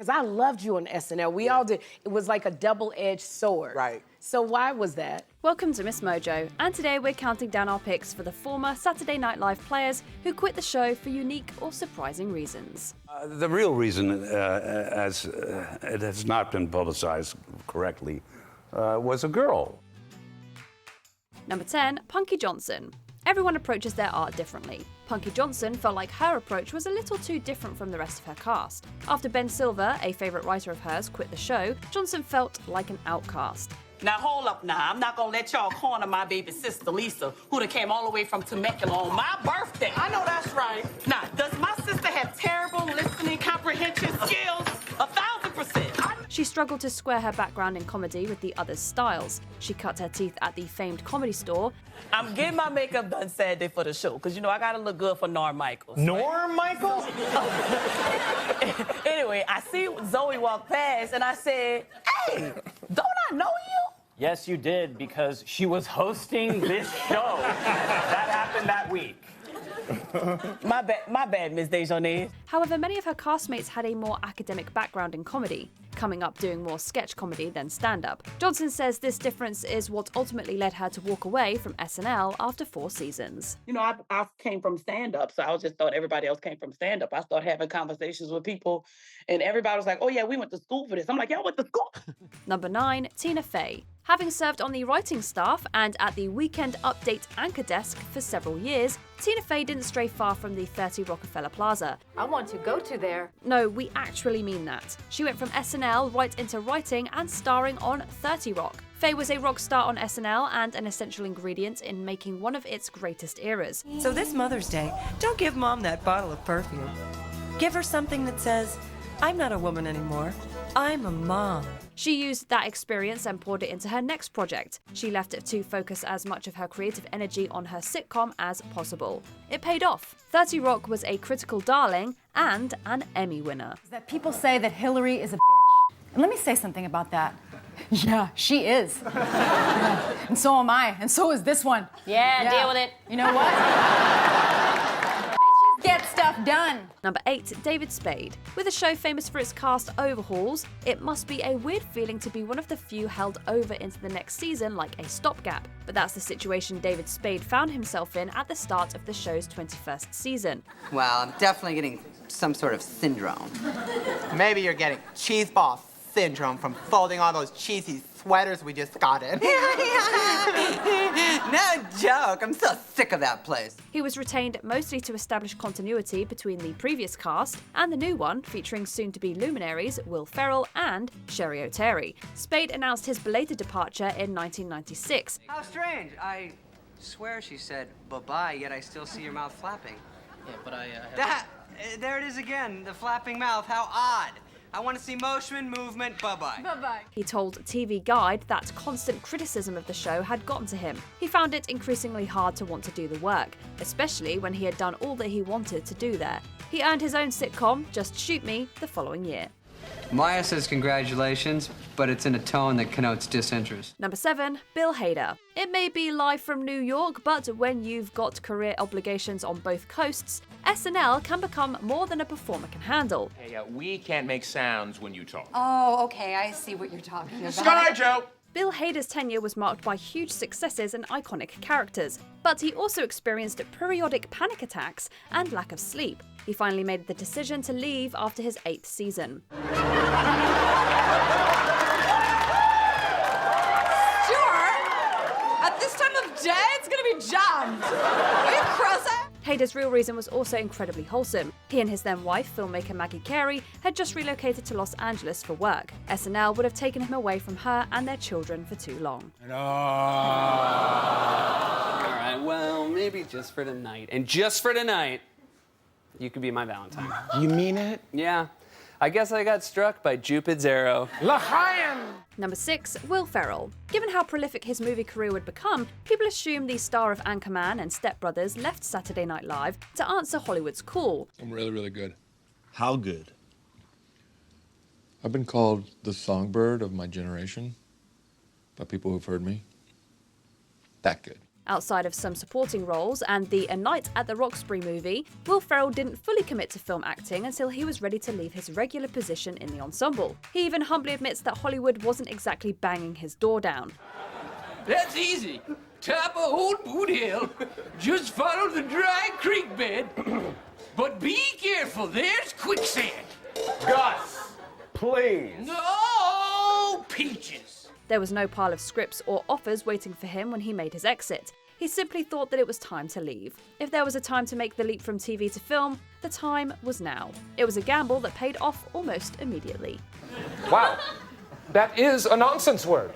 Because I loved you on SNL. We all did. It was like a double-edged sword. Right. So why was that? Welcome to MsMojo, and today we're counting down our picks for the former Saturday Night Live players who quit the show for unique or surprising reasons. The real reason, as it has not been publicized correctly, was a girl. Number 10, Punky Johnson. Everyone approaches their art differently. Punky Johnson felt like her approach was a little too different from the rest of her cast. After Ben Silver, a favourite writer of hers, quit the show, Johnson felt like an outcast. Now, hold up now. I'm not gonna let y'all corner my baby sister, Lisa, who done came all the way from Temecula on my birthday. I know that's right. Now, does my sister have terrible listening comprehension skills? 1,000%. She struggled to square her background in comedy with the others' styles. She cut her teeth at the famed Comedy Store. I'm getting my makeup done Saturday for the show, because, you know, I gotta look good for Norm Michaels. Norm Michaels? Anyway, I see Zoe walk past, and I said, hey, don't I know you? Yes, you did, because she was hosting this show. That happened that week. My bad, Miss Dejournay. However, many of her castmates had a more academic background in comedy, coming up doing more sketch comedy than stand-up. Johnson says this difference is what ultimately led her to walk away from SNL after 4 seasons. You know, I came from stand-up, so I just thought everybody else came from stand-up. I started having conversations with people, and everybody was like, oh yeah, we went to school for this. I'm like, yeah, I went to school. Number 9, Tina Fey. Having served on the writing staff and at the Weekend Update anchor desk for several years, Tina Fey didn't stray far from the 30 Rockefeller Plaza. I want to go to there. No, we actually mean that. She went from SNL right into writing and starring on 30 Rock. Fey was a rock star on SNL and an essential ingredient in making one of its greatest eras. So this Mother's Day, don't give Mom that bottle of perfume. Give her something that says, I'm not a woman anymore, I'm a mom. She used that experience and poured it into her next project. She left it to focus as much of her creative energy on her sitcom as possible. It paid off. 30 Rock was a critical darling and an Emmy winner. That people say that Hillary is a bitch. And let me say something about that. Yeah, she is. Yeah. And so am I, and so is this one. Yeah, deal with it. You know what? Get stuff done. Number 8, David Spade. With a show famous for its cast overhauls, it must be a weird feeling to be one of the few held over into the next season like a stopgap. But that's the situation David Spade found himself in at the start of the show's 21st season. Well, I'm definitely getting some sort of syndrome. Maybe you're getting cheese ball syndrome from folding all those cheesy sweaters we just got in. No joke, I'm so sick of that place. He was retained mostly to establish continuity between the previous cast and the new one, featuring soon-to-be luminaries Will Ferrell and Sherry O'Terry. Spade announced his belated departure in 1996. How strange. I swear she said bye-bye, yet I still see your mouth flapping. Yeah, but There it is again, the flapping mouth. How odd. I want to see motion, movement, bye-bye. Bye-bye. He told TV Guide that constant criticism of the show had gotten to him. He found it increasingly hard to want to do the work, especially when he had done all that he wanted to do there. He earned his own sitcom, Just Shoot Me, the following year. Maya says congratulations, but it's in a tone that connotes disinterest. Number 7, Bill Hader. It may be live from New York, but when you've got career obligations on both coasts, SNL can become more than a performer can handle. Hey, we can't make sounds when you talk. Oh, okay, I see what you're talking about. Sky Joe! Bill Hader's tenure was marked by huge successes and iconic characters, but he also experienced periodic panic attacks and lack of sleep. He finally made the decision to leave after his 8th season. At this time of day, it's gonna be jammed. Are you crazy? Hader's real reason was also incredibly wholesome. He and his then wife, filmmaker Maggie Carey, had just relocated to Los Angeles for work. SNL would have taken him away from her and their children for too long. All right, well, maybe just for tonight. And just for tonight, you could be my Valentine. You mean it? Yeah. I guess I got struck by Cupid's arrow. L'chaim! Number 6, Will Ferrell. Given how prolific his movie career would become, people assumed the star of Anchorman and Step Brothers left Saturday Night Live to answer Hollywood's call. I'm really, really good. How good? I've been called the songbird of my generation by people who've heard me. That good. Outside of some supporting roles and the A Night at the Roxbury movie, Will Ferrell didn't fully commit to film acting until he was ready to leave his regular position in the ensemble. He even humbly admits that Hollywood wasn't exactly banging his door down. That's easy. Top of Old Boot Hill. Just follow the dry creek bed. But be careful, there's quicksand. Gus, please. No peaches. There was no pile of scripts or offers waiting for him when he made his exit. He simply thought that it was time to leave. If there was a time to make the leap from TV to film, the time was now. It was a gamble that paid off almost immediately. Wow, that is a nonsense word.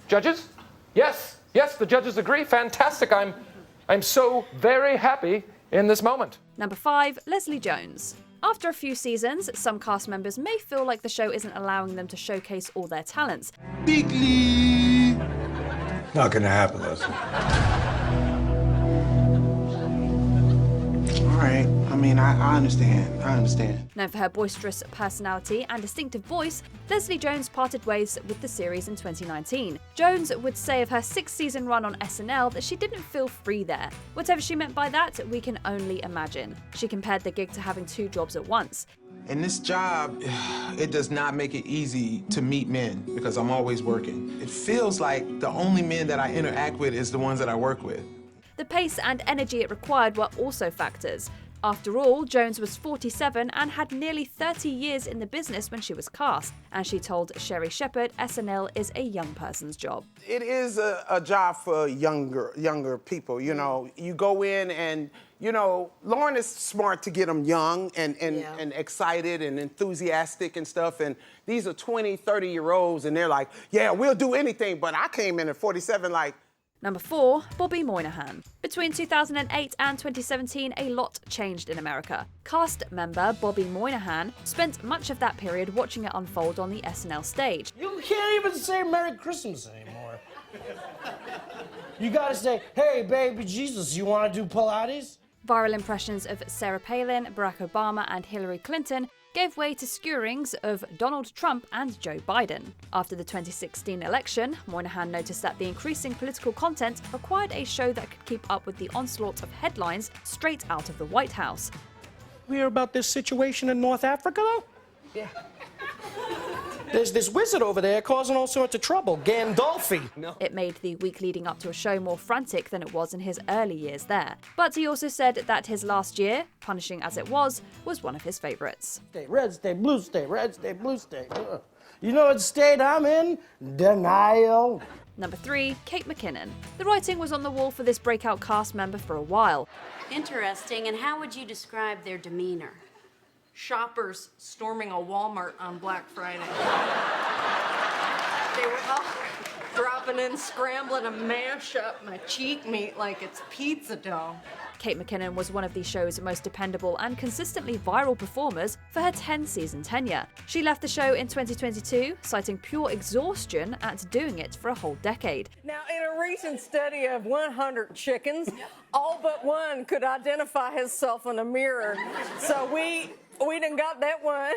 Judges? Yes, the judges agree. Fantastic. I'm so very happy in this moment. Number 5, Leslie Jones. After a few seasons, some cast members may feel like the show isn't allowing them to showcase all their talents. Bigly. Not gonna happen, Leslie. All right. I mean, I understand. Known for her boisterous personality and distinctive voice, Leslie Jones parted ways with the series in 2019. Jones would say of her 6-season run on SNL that she didn't feel free there. Whatever she meant by that, we can only imagine. She compared the gig to having 2 jobs at once. In this job, it does not make it easy to meet men because I'm always working. It feels like the only men that I interact with is the ones that I work with. The pace and energy it required were also factors. After all, Jones was 47 and had nearly 30 years in the business when she was cast, and she told Sherry Shepherd SNL is a young person's job. It is a job for younger people, you know. You go in and, you know, Lauren is smart to get them young and excited and enthusiastic and stuff, and these are 20, 30-year-olds, and they're like, yeah, we'll do anything, but I came in at 47 like... Number 4, Bobby Moynihan. Between 2008 and 2017, a lot changed in America. Cast member Bobby Moynihan spent much of that period watching it unfold on the SNL stage. You can't even say Merry Christmas anymore. You gotta say, hey, baby Jesus, you wanna do Pilates? Viral impressions of Sarah Palin, Barack Obama, and Hillary Clinton gave way to skewerings of Donald Trump and Joe Biden. After the 2016 election, Moynihan noticed that the increasing political content required a show that could keep up with the onslaught of headlines straight out of the White House. We hear about this situation in North Africa, though? Yeah. There's this wizard over there causing all sorts of trouble, Gandolfi. No. It made the week leading up to a show more frantic than it was in his early years there. But he also said that his last year, punishing as it was one of his favorites. State, red state, blue state, red state, blue state. You know what state I'm in? Denial. Number 3, Kate McKinnon. The writing was on the wall for this breakout cast member for a while. Interesting, and how would you describe their demeanor? Shoppers storming a Walmart on Black Friday. They were all dropping in, scrambling to mash up my cheek meat like it's pizza dough. Kate McKinnon was one of the show's most dependable and consistently viral performers for her 10-season tenure. She left the show in 2022, citing pure exhaustion at doing it for a whole decade. Now, in a recent study of 100 chickens, all but one could identify himself in a mirror. So we done got that one.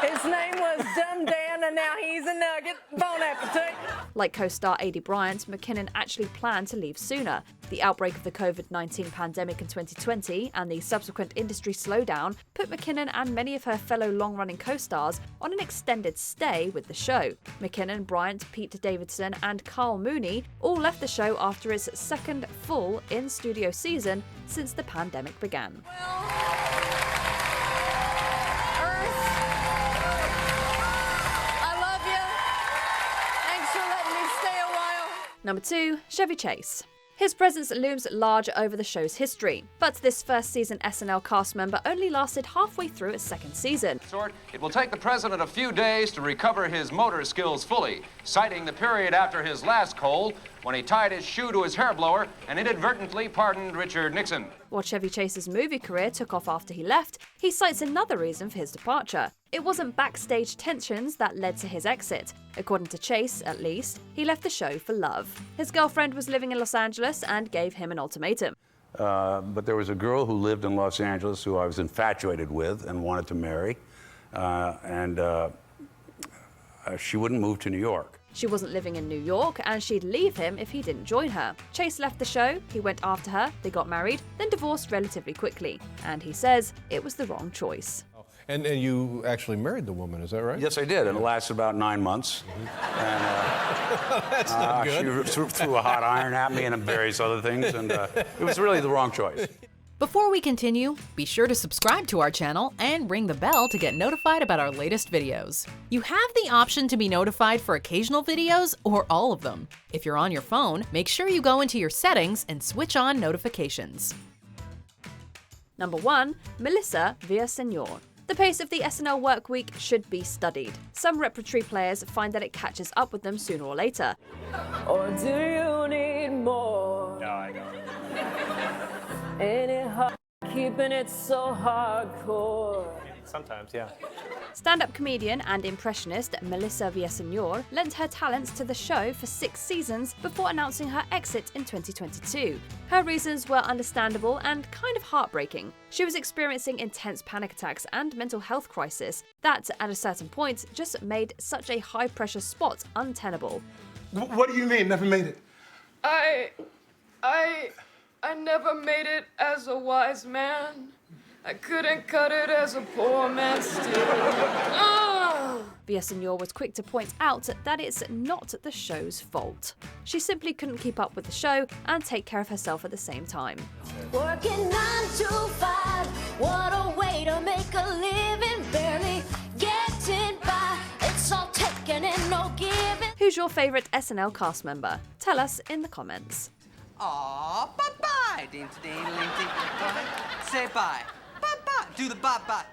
His name was Dumb Dan, and now he's a nugget. Bon appetit. Like co-star Aidy Bryant, McKinnon actually planned to leave sooner. The outbreak of the COVID-19 pandemic in 2020 and the subsequent industry slowdown put McKinnon and many of her fellow long-running co-stars on an extended stay with the show. McKinnon, Bryant, Pete Davidson, and Carl Mooney all left the show after its second full in-studio season since the pandemic began. Number 2, Chevy Chase. His presence looms large over the show's history, but this first season SNL cast member only lasted halfway through its second season. It will take the president a few days to recover his motor skills fully, citing the period after his last cold when he tied his shoe to his hair blower and inadvertently pardoned Richard Nixon. While Chevy Chase's movie career took off after he left, he cites another reason for his departure. It wasn't backstage tensions that led to his exit. According to Chase, at least, he left the show for love. His girlfriend was living in Los Angeles and gave him an ultimatum. But there was a girl who lived in Los Angeles who I was infatuated with and wanted to marry, and she wouldn't move to New York. She wasn't living in New York, and she'd leave him if he didn't join her. Chase left the show, he went after her, they got married, then divorced relatively quickly. And he says it was the wrong choice. And you actually married the woman, is that right? Yes, I did, and it lasted about 9 months. And, That's not good. She threw a hot iron at me and various other things, and it was really the wrong choice. Before we continue, be sure to subscribe to our channel and ring the bell to get notified about our latest videos. You have the option to be notified for occasional videos or all of them. If you're on your phone, make sure you go into your settings and switch on notifications. Number 1. Melissa Villaseñor. The pace of the SNL work week should be studied. Some repertory players find that it catches up with them sooner or later. Or do you need more? No, I don't. Ain't it hard keeping it so hardcore? Sometimes, yeah. Stand-up comedian and impressionist Melissa Villaseñor lent her talents to the show for 6 seasons before announcing her exit in 2022. Her reasons were understandable and kind of heartbreaking. She was experiencing intense panic attacks and mental health crisis that, at a certain point, just made such a high-pressure spot untenable. What do you mean, never made it? I never made it as a wise man. I couldn't cut it as a poor man still. Villaseñor was quick to point out that it's not the show's fault. She simply couldn't keep up with the show and take care of herself at the same time. Working 9 to 5, what a way to make a living, barely getting by. It's all taken and no giving. Who's your favourite SNL cast member? Tell us in the comments. Aw, bye-bye. Say bye. Bye-bye. Do the bye-bye.